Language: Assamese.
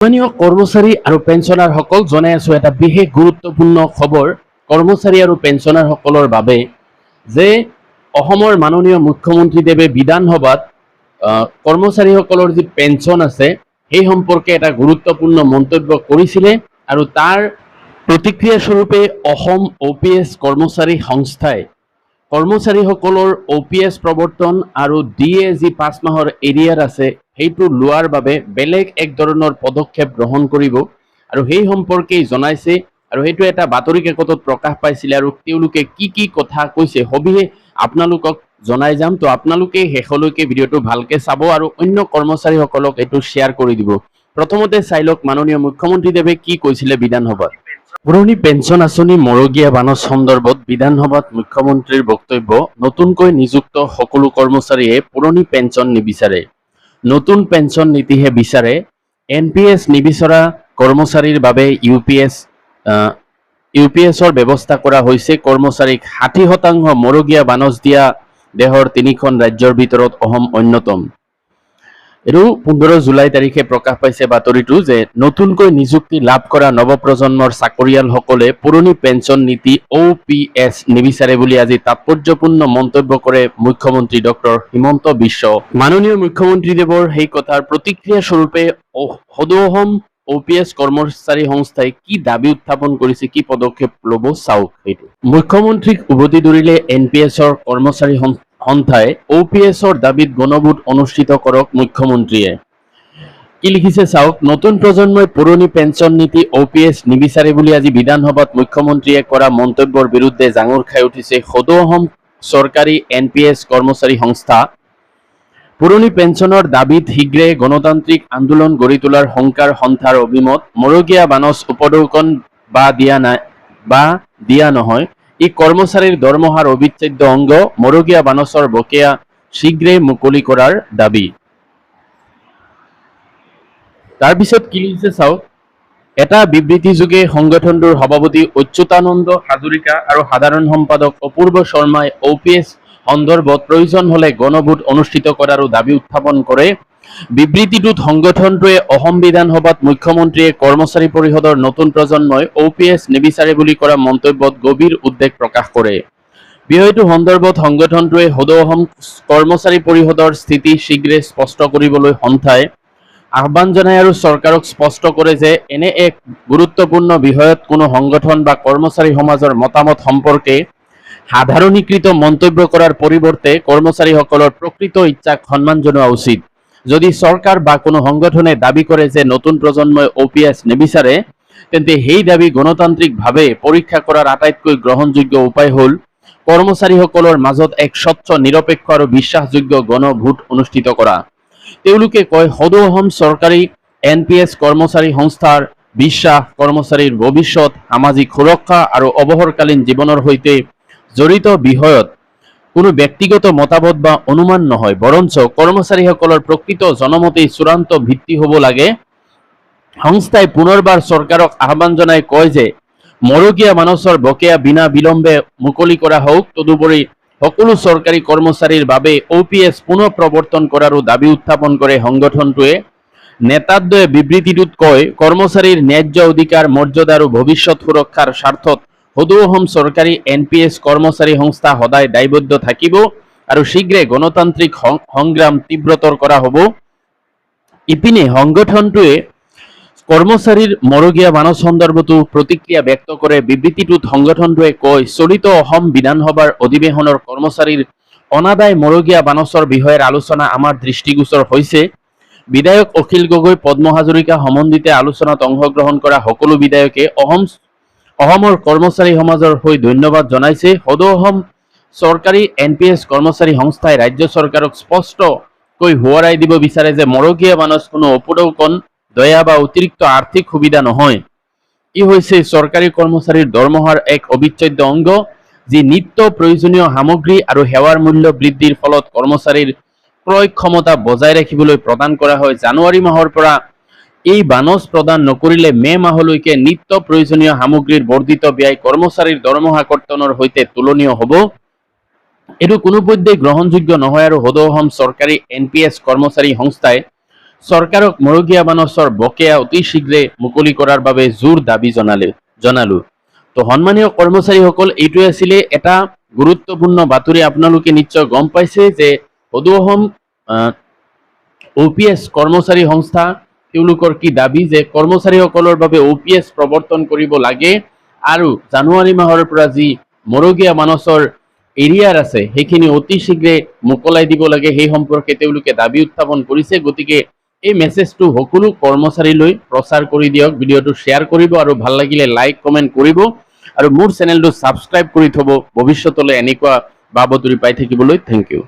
স্থানীয় কৰ্মচাৰী আৰু পেঞ্চনাৰসকল জনাই আছো এটা বিশেষ গুৰুত্বপূৰ্ণ খবৰ কৰ্মচাৰী আৰু পেঞ্চনাৰসকলৰ বাবে যে অসমৰ মাননীয় মুখ্যমন্ত্ৰীদেৱে বিধানসভাত কৰ্মচাৰীসকলৰ যি পেঞ্চন আছে সেই সম্পৰ্কে এটা গুৰুত্বপূৰ্ণ মন্তব্য কৰিছিলে আৰু তাৰ প্ৰতিক্ৰিয়া স্বৰূপে অসম OPS কৰ্মচাৰী সংস্থাই কৰ্মচাৰীসকলৰ OPS প্ৰৱৰ্তন আৰু ডিএ যি 5 মাহৰ এৰিয়াৰ আছে সেইটো লোৱাৰ বাবে বেলেগ এক ধৰণৰ পদক্ষেপ গ্ৰহণ কৰিব আৰু সেই সম্পৰ্কে জনাইছে আৰু সেইটো এটা বাতৰি কাকতত প্ৰকাশ পাইছিল আৰু তেওঁলোকে কি কথা কৈছে সবিহে আপোনালোকক জনাই যাম তো আপোনালোকে শেষলৈকে ভিডিঅটো ভালকে চাব আৰু অন্য কৰ্মচাৰীসকলক এইটো শ্বেয়াৰ কৰি দিব। প্ৰথমতে চাই লওক মাননীয় মুখ্যমন্ত্ৰীদেৱে কি কৈছিলে বিধানসভাত। পুৰণি পেঞ্চন আঁচনি মৰগীয়া বানচ সন্দৰ্ভত বিধানসভাত মুখ্যমন্ত্ৰীৰ বক্তব্য। নতুনকৈ নিযুক্ত সকলো কৰ্মচাৰীয়ে পুৰণি পেঞ্চন নিবিচাৰে, নতুন পেঞ্চন নীতিহে বিচাৰে। NPS নিবিচৰা কৰ্মচাৰীৰ বাবে ইউপিএছৰ ব্যৱস্থা কৰা হৈছে। কৰ্মচাৰীক 60% মৰগীয়া বানচ দিয়া দেশৰ 3খন ৰাজ্যৰ ভিতৰত অসম অন্যতম। আৰু 15 জুলাই তাৰিখে প্ৰকাশ পাইছে বাতৰিটো যে নতুনকৈ নিযুক্তি লাভ কৰা নৱপ্ৰজন্মৰ চাকৰিয়ালসকলে পুৰণি পেঞ্চন নীতি OPS নিবিচাৰে বুলি আজি তাৎপৰ্যপূৰ্ণ মন্তব্য কৰে মুখ্যমন্ত্ৰী ডক্টৰ হিমন্ত বিশ্ব। মাননীয় মুখ্যমন্ত্ৰীদেৱৰ সেই কথাৰ প্ৰতিক্ৰিয়া স্বৰূপে সদৌ অসম OPS কৰ্মচাৰী সংস্থাই কি দাবী উত্থাপন কৰিছে, কি পদক্ষেপ ল'ব চাওক। সেইটো মুখ্যমন্ত্ৰীক উভতি ধৰিলে NPSৰ কৰ্মচাৰী সন্থাই OPSৰ দাবীত গণভোট অনুষ্ঠিত কৰক মুখ্যমন্ত্ৰীয়ে। কি লিখিছে চাওক। নতুন প্ৰজন্মই পুৰণি পেঞ্চন নীতি OPS নিবিচাৰে বুলি আজি বিধানসভাত মুখ্যমন্ত্ৰীয়ে কৰা মন্তব্যৰ বিৰুদ্ধে জাঙুৰ খাই উঠিছে সদৌ অসম চৰকাৰী NPS কৰ্মচাৰী সংস্থা। পুৰণি পেঞ্চনৰ দাবীত শীঘ্ৰে গণতান্ত্ৰিক আন্দোলন গঢ়ি তোলাৰ সংকাৰ সন্থাৰ অভিমত। মৰগীয়া বানচ উপঢৌকন দিয়া নহয়, ই কৰ্মচাৰীৰ দৰমহাৰ অবিচ্ছেদ্য অংগ। মৰগীয়া বানচৰ বকেয়া শীঘ্ৰে মুকলি কৰাৰ দাবী। তাৰপিছত কি লিখিছে চাওক। এটা বিবৃতিযোগে সংগঠনটোৰ সভাপতি অচ্যুতানন্দ হাজৰিকা আৰু সাধাৰণ সম্পাদক অপূৰ্ব শৰ্মাই OPS সন্দৰ্ভত প্ৰয়োজন হলে গণভোট অনুষ্ঠিত কৰাৰো দাবী উত্থাপন কৰে। বিবৃতিটোত সংগঠনটোৱে অসম বিধানসভাত মুখ্যমন্ত্ৰীয়ে কৰ্মচাৰী পৰিষদৰ নতুন প্ৰজন্মই OPS নিবিচাৰে বুলি কৰা মন্তব্যত গভীৰ উদ্বেগ প্ৰকাশ কৰে। বিষয়টো সন্দৰ্ভত সংগঠনটোৱে সদৌ অসম কৰ্মচাৰী পৰিষদৰ স্থিতি শীঘ্ৰে স্পষ্ট কৰিবলৈ সন্থাই আহ্বান জনায় আৰু চৰকাৰক স্পষ্ট কৰে যে এনে এক গুৰুত্বপূৰ্ণ বিষয়ত কোনো সংগঠন বা কৰ্মচাৰী সমাজৰ মতামত সম্পৰ্কে সাধাৰণীকৃত মন্তব্য কৰাৰ পৰিৱৰ্তে কৰ্মচাৰীসকলৰ প্ৰকৃত ইচ্ছাক সন্মান জনোৱা উচিত। যদি চৰকাৰ বা কোনো সংগঠনে দাবী কৰে যে নতুন প্ৰজন্মই OPS নিবিচাৰে, তেন্তে সেই দাবী গণতান্ত্ৰিকভাৱে পৰীক্ষা কৰাৰ আটাইতকৈ গ্ৰহণযোগ্য উপায় হ'ল কৰ্মচাৰীসকলৰ মাজত এক স্বচ্ছ, নিৰপেক্ষ আৰু বিশ্বাসযোগ্য গণভোট অনুষ্ঠিত কৰা। তেওঁলোকে কয় সদৌ অসম চৰকাৰী NPS কৰ্মচাৰী সংস্থাৰ বিশ্বাস কৰ্মচাৰীৰ ভৱিষ্যত, সামাজিক সুৰক্ষা আৰু অৱসৰকালীন জীৱনৰ সৈতে জড়িত বিষয়ত কোনো ব্যক্তিগত মতামত বা অনুমান নহয়, বৰঞ্চ কৰ্মচাৰীসকলৰ প্ৰকৃত জনমতেই চূড়ান্ত ভিত্তি হ'ব লাগে। সংস্থাই পুনৰবাৰ চৰকাৰক আহ্বান জনাই কয় যে মৰগীয়া বানচৰ বকেয়া বিনা বিলম্বে মুকলি কৰা হওক। তদুপৰি সকলো চৰকাৰী কৰ্মচাৰীৰ বাবে OPS পুনৰ প্ৰৱৰ্তন কৰাৰো দাবী উত্থাপন কৰে সংগঠনটোৱে। নেতাদ্বয়ে বিবৃতিটোত কয়, কৰ্মচাৰীৰ ন্যায্য অধিকাৰ, মৰ্যাদা আৰু ভৱিষ্যত সুৰক্ষাৰ স্বাৰ্থত সদৌ অসম চৰকাৰী NPS কৰ্মচাৰী সংস্থা সদায় দায়বদ্ধ থাকিব আৰু শীঘ্ৰে গণতান্ত্ৰিক সংগ্ৰাম তীব্ৰতৰ কৰা হ'ব। ইপিনে সংগঠনটোৱে কৰ্মচাৰীৰ মৰগীয়া বানচ সন্দৰ্ভতো প্ৰতিক্ৰিয়া ব্যক্ত কৰে। বিবৃতিটোত সংগঠনটোৱে কয়, চলিত অসম বিধানসভাৰ অধিৱেশনৰ কৰ্মচাৰীৰ অনাদায় মৰগীয়া বানচৰ বিষয়ৰ আলোচনা আমাৰ দৃষ্টিগোচৰ হৈছে। বিধায়ক অখিল গগৈ, পদ্ম হাজৰিকা সমন্বিতে আলোচনাত অংশগ্ৰহণ কৰা সকলো বিধায়কে অসমৰ কৰ্মচাৰী সমাজৰ হৈ ধন্যবাদ জনাইছে। সদৌ অসম চৰকাৰী NPS কৰ্মচাৰী সংস্থাই ৰাজ্য চৰকাৰক স্পষ্টকৈ সোঁৱৰাই দিব বিচাৰে যে মৰগীয়া বানচ কোনো উপঢৌকন, দয়া বা অতিৰিক্ত আৰ্থিক সুবিধা নহয়। ই হৈছে চৰকাৰী কৰ্মচাৰীৰ দৰমহাৰ এক অবিচ্ছেদ্য অংগ, যি নিত্য প্ৰয়োজনীয় সামগ্ৰী আৰু সেৱাৰ মূল্য বৃদ্ধিৰ ফলত কৰ্মচাৰীৰ ক্ৰয় ক্ষমতা বজাই ৰাখিবলৈ প্ৰদান কৰা হয়। জানুৱাৰী মাহৰ পৰা এই বানচ প্ৰদান নকৰিলে মে মাহলৈকে নিত্য প্ৰয়োজনীয় সামগ্ৰীৰ বৰ্ধিত ব্যয় কৰ্মচাৰীৰ দৰমহা কৰ্তনৰ সৈতে তুলনীয় হ'ব। এইটো কোনোপধ্যেই গ্ৰহণযোগ্য নহয় আৰু সদৌ অসম চৰকাৰী NPS কৰ্মচাৰী সংস্থাই চৰকাৰক মৰগীয়া বানচৰ বকেয়া অতি শীঘ্ৰে মুকলি কৰাৰ বাবে জোৰ দাবী জনালো। তো সন্মানীয় কৰ্মচাৰীসকল, এইটোৱে আছিলে এটা গুৰুত্বপূৰ্ণ বাতৰি। আপোনালোকে নিশ্চয় গম পাইছে যে সদৌ অসম OPS কৰ্মচাৰী সংস্থা তেওঁলোকৰ কি দাবী যে কৰ্মচাৰীসকলৰ বাবে OPS প্ৰৱৰ্তন কৰিব লাগে আৰু জানুৱাৰী মাহৰ পৰা যি মৰগীয়া বানচৰ এৰিয়াৰ আছে সেইখিনি অতি শীঘ্ৰে মোকলাই দিব লাগে, সেই সম্পৰ্কে তেওঁলোকে দাবী উত্থাপন কৰিছে। গতিকে এই মেছেজটো সকলো কৰ্মচাৰীলৈ প্ৰচাৰ কৰি দিয়ক, ভিডিঅ'টো শ্বেয়াৰ কৰিব আৰু ভাল লাগিলে লাইক কমেণ্ট কৰিব আৰু মোৰ চেনেলটো ছাবস্ক্ৰাইব কৰি থব ভৱিষ্যতলৈ এনেকুৱা বাতৰি পাই থাকিবলৈ। Thank U.